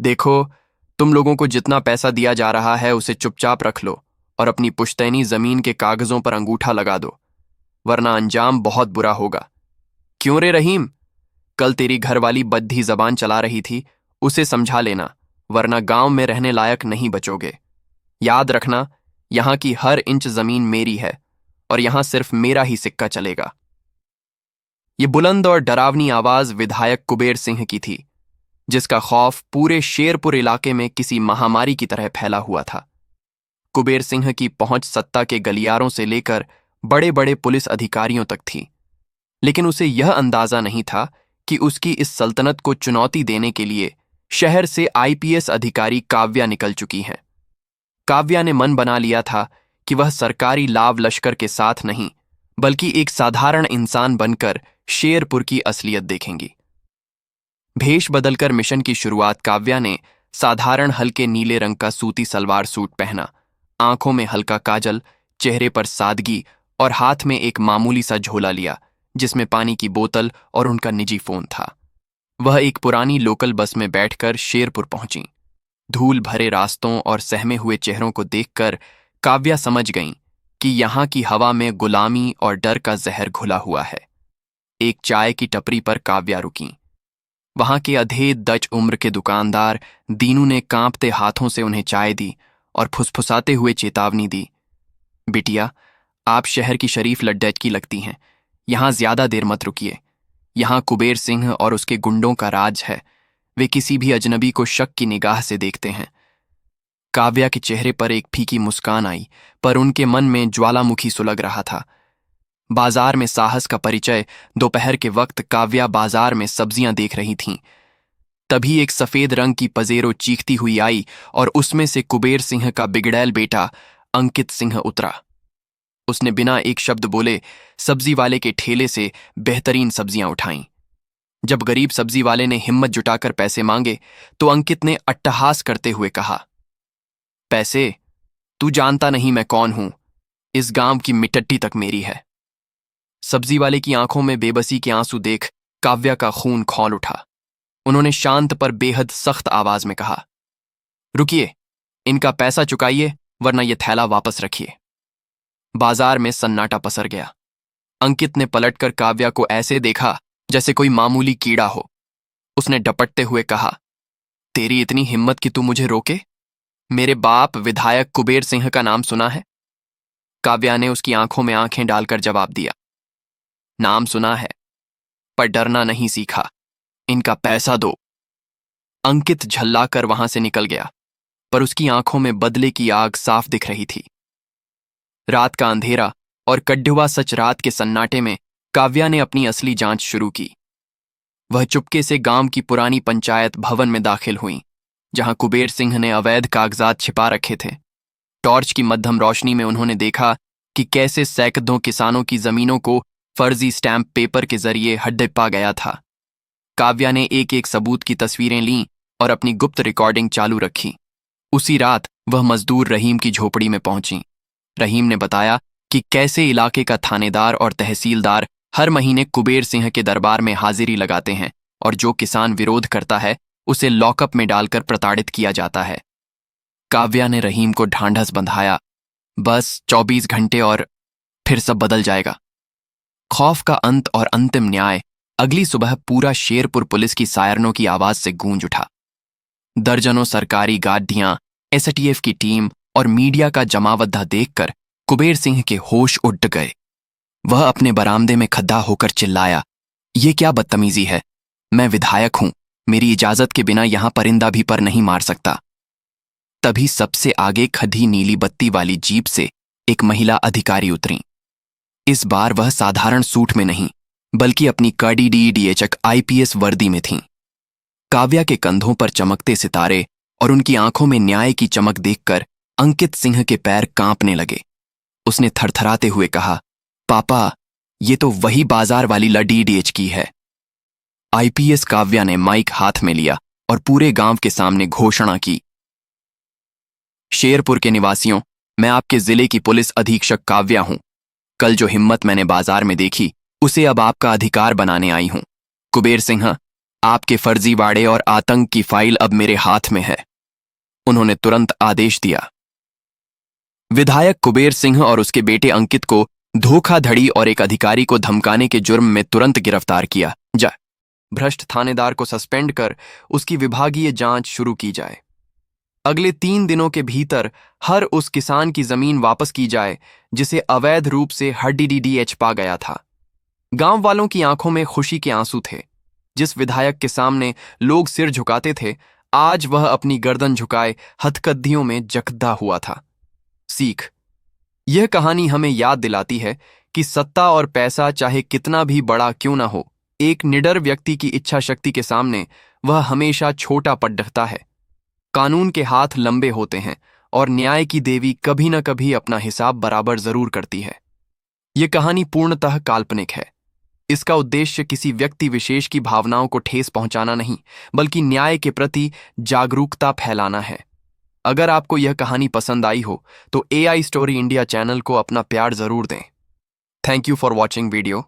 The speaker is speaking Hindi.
देखो, तुम लोगों को जितना पैसा दिया जा रहा है उसे चुपचाप रख लो और अपनी पुश्तैनी जमीन के कागजों पर अंगूठा लगा दो, वरना अंजाम बहुत बुरा होगा। क्यों रे रहीम? कल तेरी घरवाली बद्धी जबान चला रही थी, उसे समझा लेना, वरना गांव में रहने लायक नहीं बचोगे। याद रखना, यहां की हर इंच जमीन मेरी है और यहां सिर्फ मेरा ही सिक्का चलेगा। ये बुलंद और डरावनी आवाज विधायक कुबेर सिंह की थी, जिसका खौफ पूरे शेरपुर इलाके में किसी महामारी की तरह फैला हुआ था। कुबेर सिंह की पहुंच सत्ता के गलियारों से लेकर बड़े बड़े पुलिस अधिकारियों तक थी, लेकिन उसे यह अंदाजा नहीं था कि उसकी इस सल्तनत को चुनौती देने के लिए शहर से आईपीएस अधिकारी काव्या निकल चुकी हैं। काव्या ने मन बना लिया था कि वह सरकारी लाव लश्कर के साथ नहीं, बल्कि एक साधारण इंसान बनकर शेरपुर की असलियत देखेंगी। भेष बदलकर मिशन की शुरुआत काव्या ने साधारण हल्के नीले रंग का सूती सलवार सूट पहना, आंखों में हल्का काजल, चेहरे पर सादगी और हाथ में एक मामूली सा झोला लिया जिसमें पानी की बोतल और उनका निजी फोन था। वह एक पुरानी लोकल बस में बैठकर शेरपुर पहुंची। धूल भरे रास्तों और सहमे हुए चेहरों को देखकर काव्या समझ गईं कि यहां की हवा में गुलामी और डर का जहर घुला हुआ है। एक चाय की टपरी पर काव्या रुकीं। वहां के अधेड़ दच उम्र के दुकानदार दीनू ने कांपते हाथों से उन्हें चाय दी और फुसफुसाते हुए चेतावनी दी, बिटिया, आप शहर की शरीफ लड्डच की लगती हैं, यहां ज्यादा देर मत रुकिए। यहां कुबेर सिंह और उसके गुंडों का राज है, वे किसी भी अजनबी को शक की निगाह से देखते हैं। काव्या के चेहरे पर एक फीकी मुस्कान आई, पर उनके मन में ज्वालामुखी सुलग रहा था। बाजार में साहस का परिचय। दोपहर के वक्त काव्या बाजार में सब्जियां देख रही थीं। तभी एक सफेद रंग की पजेरो चीखती हुई आई और उसमें से कुबेर सिंह का बिगड़ैल बेटा अंकित सिंह उतरा। उसने बिना एक शब्द बोले सब्जी वाले के ठेले से बेहतरीन सब्जियां उठाईं। जब गरीब सब्जी वाले ने हिम्मत जुटाकर पैसे मांगे तो अंकित ने अट्टहास करते हुए कहा, पैसे? तू जानता नहीं मैं कौन हूं, इस गांव की मिट्टी तक मेरी है। सब्जी वाले की आंखों में बेबसी के आंसू देख काव्या का खून खौल उठा। उन्होंने शांत पर बेहद सख्त आवाज में कहा, रुकिए, इनका पैसा चुकाइए वरना यह थैला वापस रखिए। बाजार में सन्नाटा पसर गया। अंकित ने पलटकर काव्या को ऐसे देखा जैसे कोई मामूली कीड़ा हो। उसने डपटते हुए कहा, तेरी इतनी हिम्मत कि तू मुझे रोके? मेरे बाप विधायक कुबेर सिंह का नाम सुना है? काव्या ने उसकी आंखों में आंखें डालकर जवाब दिया, नाम सुना है, पर डरना नहीं सीखा। इनका पैसा दो। अंकित झल्लाकर वहां से निकल गया, पर उसकी आंखों में बदले की आग साफ दिख रही थी। रात का अंधेरा और कड्ढुआ सच रात के सन्नाटे में काव्या ने अपनी असली जांच शुरू की। वह चुपके से गांव की पुरानी पंचायत भवन में दाखिल हुई, जहां कुबेर सिंह ने अवैध कागजात छिपा रखे थे। टॉर्च की मध्यम रोशनी में उन्होंने देखा कि कैसे सैकड़ों किसानों की जमीनों को फर्जी स्टैंप पेपर के जरिए हड़प्पा गया था। काव्या ने एक एक सबूत की तस्वीरें लीं और अपनी गुप्त रिकॉर्डिंग चालू रखी। उसी रात वह मजदूर रहीम की झोपड़ी में पहुंची। रहीम ने बताया कि कैसे इलाके का थानेदार और तहसीलदार हर महीने कुबेर सिंह के दरबार में हाजिरी लगाते हैं और जो किसान विरोध करता है उसे लॉकअप में डालकर प्रताड़ित किया जाता है। काव्या ने रहीम को ढांढस बंधाया, बस 24 घंटे और फिर सब बदल जाएगा। खौफ का अंत और अंतिम न्याय। अगली सुबह पूरा शेरपुर पुलिस की सायरनों की आवाज से गूंज उठा। दर्जनों सरकारी गाड़ियां, एसटीएफ की टीम और मीडिया का जमावड़ा देखकर कुबेर सिंह के होश उड़ गए। वह अपने बरामदे में खड्डा होकर चिल्लाया, ये क्या बदतमीजी है? मैं विधायक हूं, मेरी इजाजत के बिना यहां परिंदा भी पर नहीं मार सकता। तभी सबसे आगे खड़ी नीली बत्ती वाली जीप से एक महिला अधिकारी उतरी। इस बार वह साधारण सूट में नहीं, बल्कि अपनी कड़ीडीडीएचक आईपीएस वर्दी में थीं। काव्या के कंधों पर चमकते सितारे और उनकी आंखों में न्याय की चमक देखकर अंकित सिंह के पैर कांपने लगे। उसने थरथराते हुए कहा, पापा, ये तो वही बाजार वाली लडीडीएच की है। आईपीएस काव्या ने माइक हाथ में लिया और पूरे गांव के सामने घोषणा की, शेरपुर के निवासियों, मैं आपके जिले की पुलिस अधीक्षक काव्या हूं। कल जो हिम्मत मैंने बाजार में देखी उसे अब आपका अधिकार बनाने आई हूं। कुबेर सिंह, आपके फर्जीवाड़े और आतंक की फाइल अब मेरे हाथ में है। उन्होंने तुरंत आदेश दिया। विधायक कुबेर सिंह और उसके बेटे अंकित को धोखाधड़ी और एक अधिकारी को धमकाने के जुर्म में तुरंत गिरफ्तार किया जाए। भ्रष्ट थानेदार को सस्पेंड कर उसकी विभागीय जांच शुरू की जाए। अगले 3 दिनों के भीतर हर उस किसान की जमीन वापस की जाए जिसे अवैध रूप से हड्डीडीडीएच पा गया था। गांव वालों की आंखों में खुशी के आंसू थे। जिस विधायक के सामने लोग सिर झुकाते थे, आज वह अपनी गर्दन झुकाए हथकद्दियों में जकदा हुआ था। सीख: यह कहानी हमें याद दिलाती है कि सत्ता और पैसा चाहे कितना भी बड़ा क्यों ना हो, एक निडर व्यक्ति की इच्छा शक्ति के सामने वह हमेशा छोटा पड़ दिखता है। कानून के हाथ लंबे होते हैं और न्याय की देवी कभी न कभी अपना हिसाब बराबर जरूर करती है। यह कहानी पूर्णतः काल्पनिक है। इसका उद्देश्य किसी व्यक्ति विशेष की भावनाओं को ठेस पहुंचाना नहीं, बल्कि न्याय के प्रति जागरूकता फैलाना है। अगर आपको यह कहानी पसंद आई हो तो AI स्टोरी इंडिया चैनल को अपना प्यार जरूर दें। Thank you for watching video.